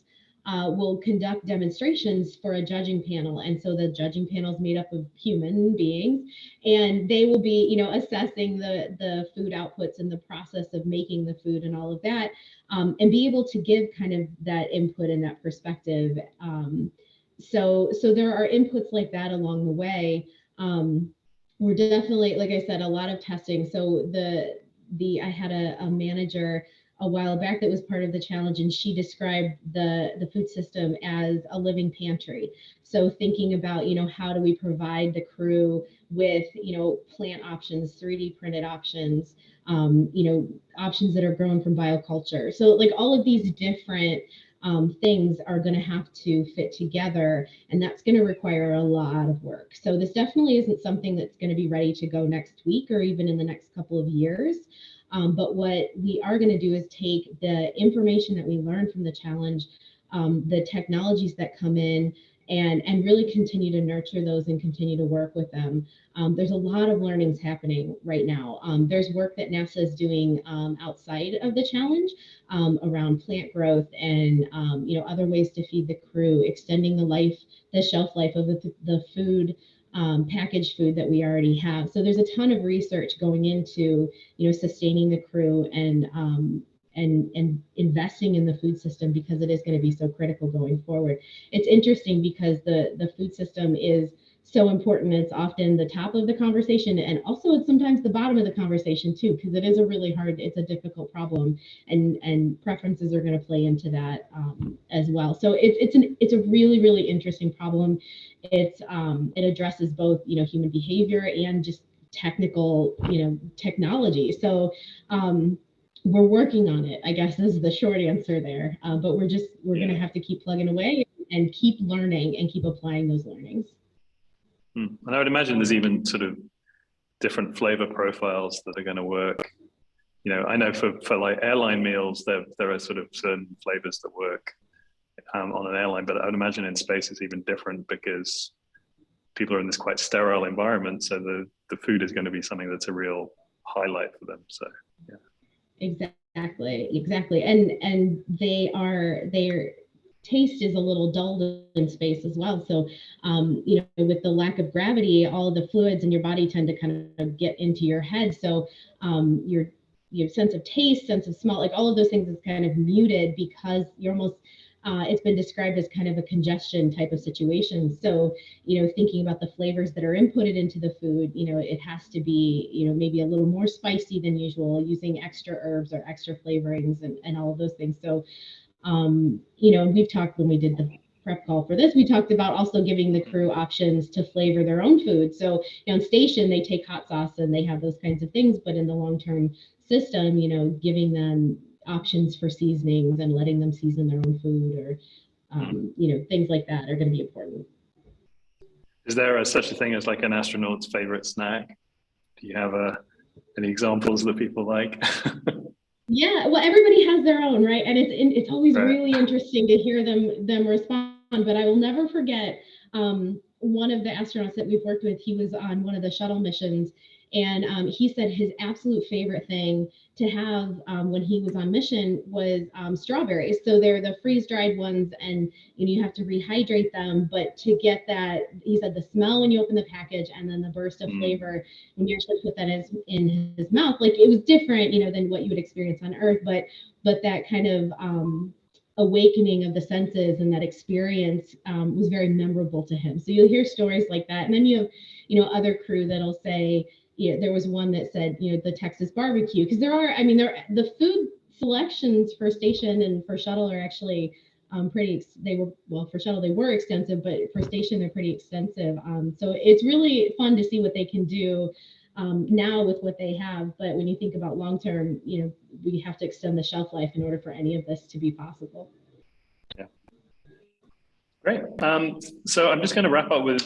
will conduct demonstrations for a judging panel. And so the judging panel is made up of human beings, and they will be, assessing the food outputs and the process of making the food and all of that, and be able to give kind of that input and that perspective. So there are inputs like that along the way. We're definitely, like I said, a lot of testing. So I had a manager a while back that was part of the challenge, and she described the food system as a living pantry. So thinking about, how do we provide the crew with, plant options, 3D printed options, options that are grown from bioculture. So like all of these different things are going to have to fit together, and that's going to require a lot of work. So this definitely isn't something that's going to be ready to go next week or even in the next couple of years. But what we are going to do is take the information that we learned from the challenge, the technologies that come in, and really continue to nurture those and continue to work with them. There's a lot of learnings happening right now. There's work that NASA is doing outside of the challenge around plant growth and other ways to feed the crew, extending the shelf life of the food, packaged food that we already have. So there's a ton of research going into sustaining the crew and investing in the food system, because it is going to be so critical going forward. It's interesting because the food system is so important. It's often the top of the conversation, and also it's sometimes the bottom of the conversation too, because it is a really hard, it's a difficult problem, and preferences are going to play into that as well. So it's a really, really interesting problem. It addresses both, you know, human behavior and just technical, you know, technology. So we're working on it, I guess, is the short answer there. But we're going to have to keep plugging away and keep learning and keep applying those learnings. And I would imagine there's even sort of different flavor profiles that are going to work. You know, I know for like airline meals, there are sort of certain flavors that work on an airline, but I would imagine in space it's even different because people are in this quite sterile environment. So the food is going to be something that's a real highlight for them. So, yeah. Exactly. And their taste is a little dulled in space as well. So, you know, with the lack of gravity, all of the fluids in your body tend to kind of get into your head. So, your sense of taste, sense of smell, like all of those things is kind of muted because you're almost, it's been described as kind of a congestion type of situation. So, you know, thinking about the flavors that are inputted into the food, you know, it has to be, you know, maybe a little more spicy than usual, using extra herbs or extra flavorings and all of those things. So, you know, we've talked when we did the prep call for this, we talked about also giving the crew options to flavor their own food. So, you know, on station, they take hot sauce and they have those kinds of things, but in the long-term system, you know, giving them options for seasonings and letting them season their own food, or, you know, things like that are going to be important. Is there such a thing as like an astronaut's favorite snack? Do you have any examples that people like? Yeah, well, everybody has their own, right? And it's always Right. really interesting to hear them respond. But I will never forget one of the astronauts that we've worked with. He was on one of the shuttle missions, and he said his absolute favorite thing to have when he was on mission was strawberries. So they're the freeze-dried ones, and you have to rehydrate them. But to get that, he said the smell when you open the package, and then the burst of flavor when you actually put that in his mouth, like it was different, you know, than what you would experience on Earth. But that kind of awakening of the senses and that experience was very memorable to him. So you'll hear stories like that, and then you have, you know, other crew that'll say, you know, there was one that said, you know, the Texas barbecue, because the food selections for station and for shuttle are actually for shuttle they were extensive, but for station they're pretty extensive. So it's really fun to see what they can do now with what they have. But when you think about long term, you know, we have to extend the shelf life in order for any of this to be possible. Yeah. Great. So I'm just going to wrap up with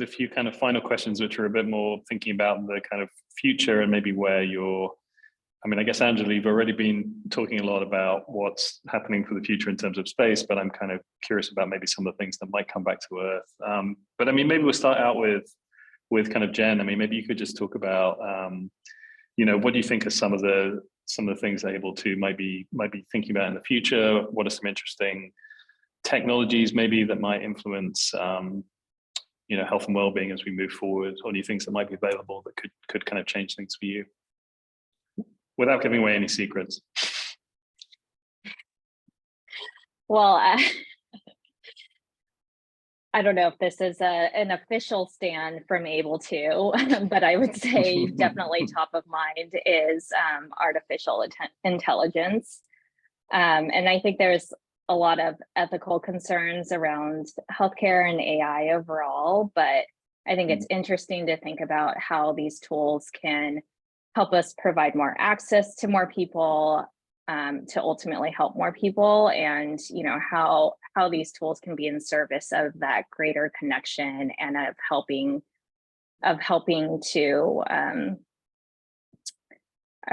a few kind of final questions, which are a bit more thinking about the kind of future and maybe where I guess, Angela, you've already been talking a lot about what's happening for the future in terms of space, but I'm kind of curious about maybe some of the things that might come back to Earth. But I mean, maybe we'll start out with kind of Jen. I mean, maybe you could just talk about, you know, what do you think are some of the things that Able2 might be thinking about in the future? What are some interesting technologies maybe that might influence you know, health and well-being as we move forward, or new things that might be available that could kind of change things for you without giving away any secrets? Well, I don't know if this is an official stand from Able2, but I would say definitely top of mind is artificial intelligence. And I think there's a lot of ethical concerns around healthcare and AI overall, but I think it's interesting to think about how these tools can help us provide more access to more people, to ultimately help more people, and you know how these tools can be in service of that greater connection and of helping to I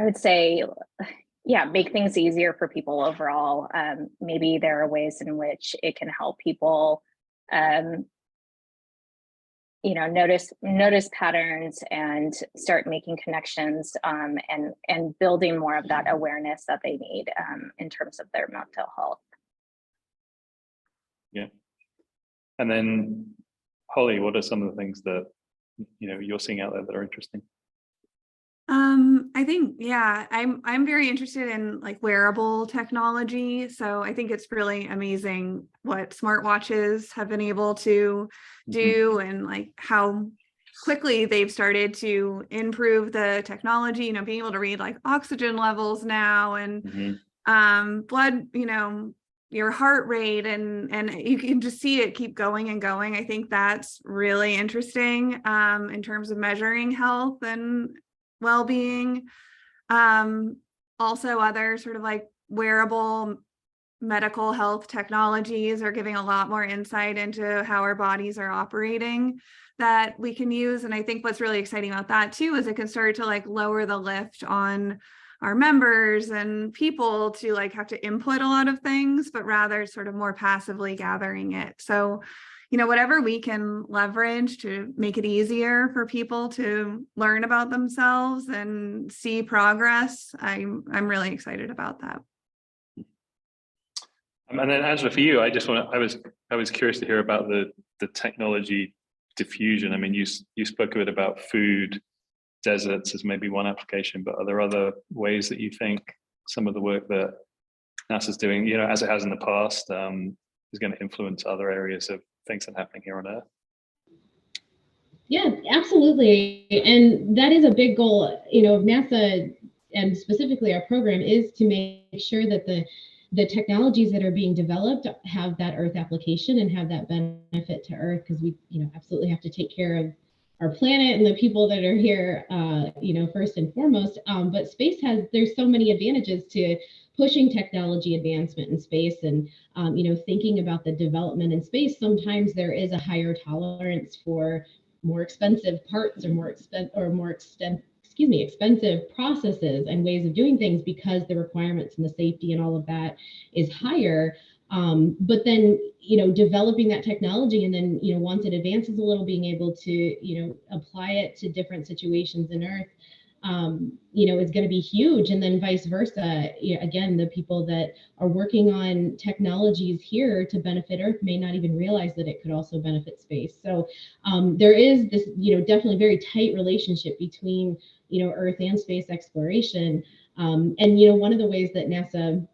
would say, yeah, make things easier for people overall. Maybe there are ways in which it can help people you know, notice patterns and start making connections, and building more of that awareness that they need in terms of their mental health. Yeah. And then Holly, what are some of the things that, you know, you're seeing out there that are interesting? I think, yeah, I'm very interested in like wearable technology. So I think it's really amazing what smartwatches have been able to do and like how quickly they've started to improve the technology, you know, being able to read like oxygen levels now and blood, you know, your heart rate and you can just see it keep going and going. I think that's really interesting in terms of measuring health and well-being. Also other sort of like wearable medical health technologies are giving a lot more insight into how our bodies are operating that we can use. And I think what's really exciting about that too is it can start to like lower the lift on our members and people to like have to input a lot of things, but rather sort of more passively gathering it. So, you know, whatever we can leverage to make it easier for people to learn about themselves and see progress, I'm really excited about that. And then Angela, for you, I was curious to hear about the technology diffusion. I mean, you spoke a bit about food deserts as maybe one application, but are there other ways that you think some of the work that NASA's doing, you know, as it has in the past, is going to influence other areas of things that are happening here on Earth? Yeah, absolutely. And that is a big goal, you know, of NASA and specifically our program is to make sure that the technologies that are being developed have that Earth application and have that benefit to Earth, because we, you know, absolutely have to take care of our planet and the people that are here, you know, first and foremost. But space there's so many advantages to pushing technology advancement in space and, you know, thinking about the development in space. Sometimes there is a higher tolerance for more expensive parts or expensive processes and ways of doing things because the requirements and the safety and all of that is higher. But then, you know, developing that technology and then, you know, once it advances a little, being able to, you know, apply it to different situations in Earth, you know, is going to be huge. And then vice versa. You know, again, the people that are working on technologies here to benefit Earth may not even realize that it could also benefit space. So there is this, you know, definitely very tight relationship between, you know, Earth and space exploration. And, you know, one of the ways that NASA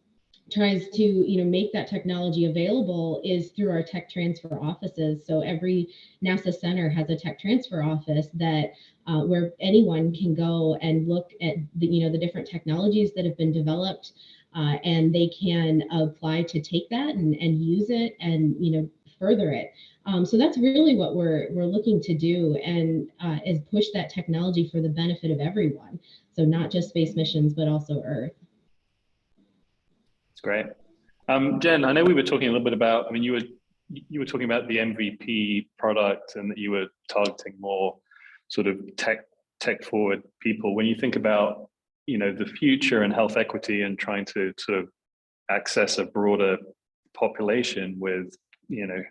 tries to, you know, make that technology available is through our tech transfer offices. So every NASA center has a tech transfer office that where anyone can go and look at the, you know, the different technologies that have been developed, and they can apply to take that and use it and, you know, further it. So that's really what we're looking to do, and is push that technology for the benefit of everyone. So not just space missions, but also Earth. It's great. Jen, I know we were talking a little bit about, I mean, you were talking about the MVP product and that you were targeting more sort of tech forward people. When you think about, you know, the future and health equity and trying to sort of access a broader population with, you know,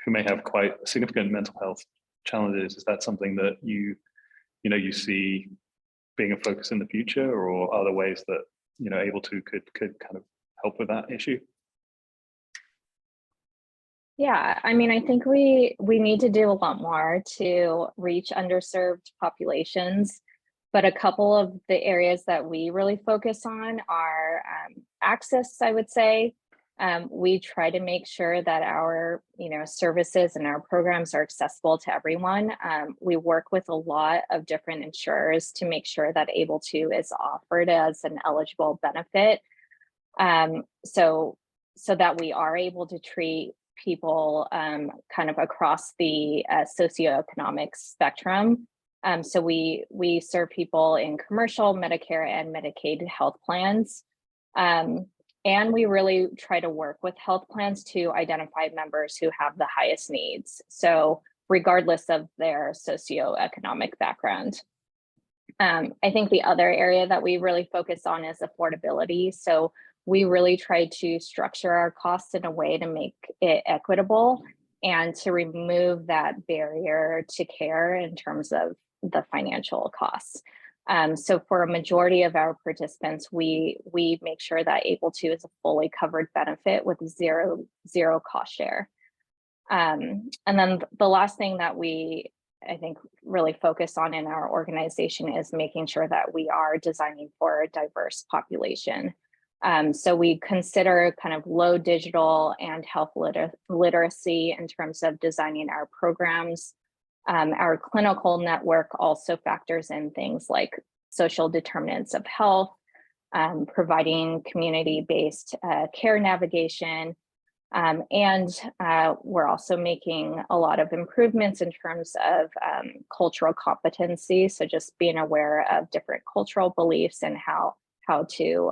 who may have quite significant mental health challenges, is that something that you see being a focus in the future, or other ways that, you know, able to could kind of help with that issue? Yeah, I mean, I think we need to do a lot more to reach underserved populations, but a couple of the areas that we really focus on are access, I would say. We try to make sure that our, you know, services and our programs are accessible to everyone. We work with a lot of different insurers to make sure that Able2 is offered as an eligible benefit, so that we are able to treat people kind of across the socioeconomic spectrum. So we serve people in commercial, Medicare, and Medicaid health plans. And we really try to work with health plans to identify members who have the highest needs, so regardless of their socioeconomic background. I think the other area that we really focus on is affordability. So we really try to structure our costs in a way to make it equitable and to remove that barrier to care in terms of the financial costs. So for a majority of our participants, we make sure that Able2 is a fully covered benefit with zero cost share. And then the last thing that we I think really focus on in our organization is making sure that we are designing for a diverse population. So we consider kind of low digital and health literacy in terms of designing our programs. Our clinical network also factors in things like social determinants of health, providing community-based care navigation, and we're also making a lot of improvements in terms of cultural competency. So just being aware of different cultural beliefs and how to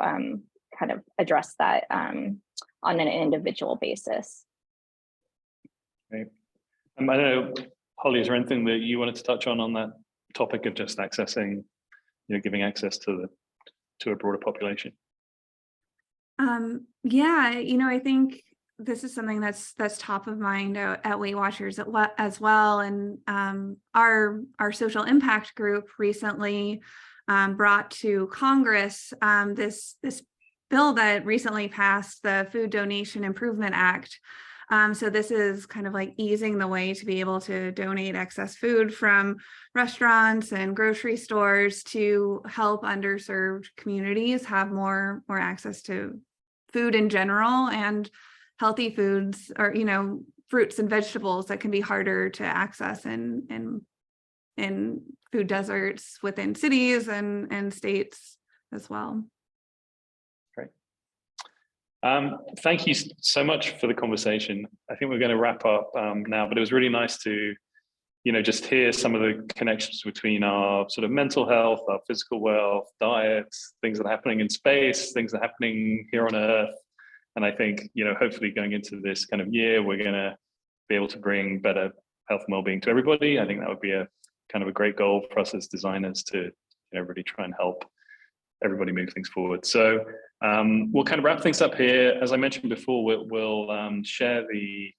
kind of address that on an individual basis. Great. I don't know, Holly, is there anything that you wanted to touch on that topic of just accessing, giving access to a broader population? Yeah, I think this is something that's top of mind at Weight Watchers as well. And our social impact group recently brought to Congress this bill that recently passed, the Food Donation Improvement Act. So this is kind of like easing the way to be able to donate excess food from restaurants and grocery stores to help underserved communities have more access to food in general, and healthy foods, or fruits and vegetables that can be harder to access in food deserts within cities and states as well. Great. Thank you so much for the conversation. I think we're going to wrap up now, but it was really nice to just hear some of the connections between our sort of mental health, our physical wealth, diets, things that are happening in space, things that are happening here on Earth. And I think, hopefully going into this kind of year, we're going to be able to bring better health and well-being to everybody. I think that would be a kind of a great goal for us as designers to really try and help everybody move things forward. So we'll kind of wrap things up here. As I mentioned before, we'll share the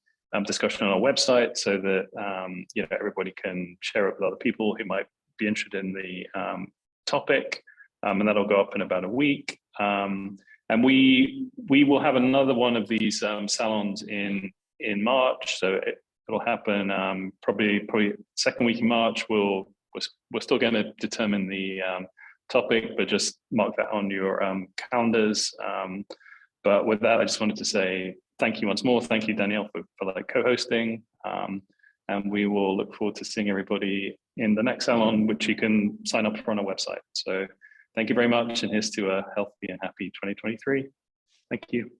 discussion on our website so that everybody can share it with other people who might be interested in the topic, and that'll go up in about a week. And we will have another one of these salons in March, so it'll happen probably second week in March. We're still going to determine the topic, but just mark that on your calendars. But with that, I just wanted to say thank you once more. Thank you, Danielle, for co-hosting. And we will look forward to seeing everybody in the next salon, which you can sign up for on our website. So thank you very much, and here's to a healthy and happy 2023. Thank you.